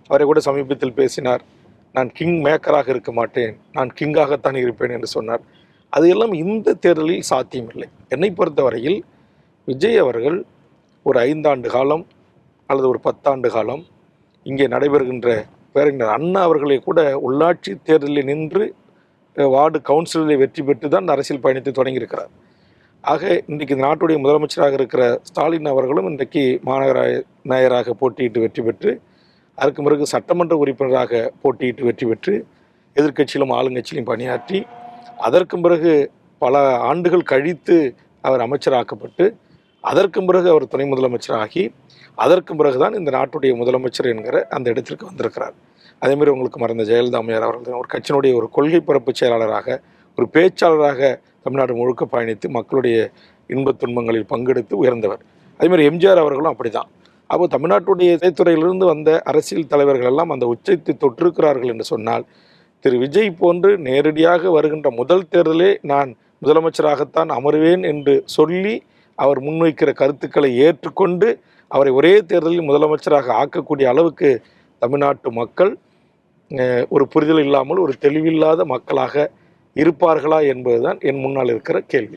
அவரை கூட சமீபத்தில் பேசினார். நான் கிங் மேக்கராக இருக்க மாட்டேன், நான் கிங்காகத்தான் இருப்பேன் என்று சொன்னார். அது எல்லாம் இந்த தேர்தலில் சாத்தியமில்லை. என்னை பொறுத்தவரையில் விஜய் அவர்கள் ஒரு 5 ஆண்டு காலம் அல்லது ஒரு 10 ஆண்டு காலம் இங்கே நடைபெறுகின்ற பேரறிஞர் அண்ணா அவர்களை கூட உள்ளாட்சி தேர்தலில் நின்று வார்டு கவுன்சிலில் வெற்றி பெற்று தான் அரசியல் பயணத்தை தொடங்கியிருக்கிறார். ஆக இன்றைக்கு இந்த நாட்டுடைய முதலமைச்சராக இருக்கிற ஸ்டாலின் அவர்களும் இன்றைக்கு மாநகர மேயராக போட்டியிட்டு வெற்றி பெற்று, அதற்கு பிறகு சட்டமன்ற உறுப்பினராக போட்டியிட்டு வெற்றி பெற்று, எதிர்க்கட்சியிலும் ஆளுங்கட்சியிலும் பணியாற்றி, அதற்கு பிறகு பல ஆண்டுகள் கழித்து அவர் அமைச்சராக்கப்பட்டு, அதற்கு பிறகு அவர் துணை முதலமைச்சராகி, அதற்கு பிறகுதான் இந்த நாட்டுடைய முதலமைச்சர் என்கிற அந்த இடத்திற்கு வந்திருக்கிறார். அதேமாதிரி உங்களுக்கு மறந்த ஜெயலலிதா அம்மையார் அவர்கள் ஒரு கட்சியினுடைய ஒரு கொள்கை பரப்பு செயலாளராக, ஒரு பேச்சாளராக தமிழ்நாடு முழுக்க பயணித்து மக்களுடைய இன்பத் துன்பங்களில் பங்கெடுத்து உயர்ந்தவர். அதேமாதிரி எம்ஜிஆர் அவர்களும் அப்படிதான். அப்போ தமிழ்நாட்டுடைய இசைத்துறையிலிருந்து வந்த அரசியல் தலைவர்கள் எல்லாம் அந்த உச்சத்தை தொற்றிருக்கிறார்கள் என்று சொன்னால், திரு விஜய் போன்று நேரடியாக வருகின்ற முதல் தேர்தலே நான் முதலமைச்சராகத்தான் அமர்வேன் என்று சொல்லி அவர் முன்வைக்கிற கருத்துக்களை ஏற்றுக்கொண்டு அவரை ஒரே தேர்தலில் முதலமைச்சராக ஆக்கக்கூடிய அளவுக்கு தமிழ்நாட்டு மக்கள் ஒரு புரிதல் இல்லாமல் ஒரு தெளிவில்லாத மக்களாக இருப்பார்களா என்பதுதான் என் முன்னால் இருக்கிற கேள்வி.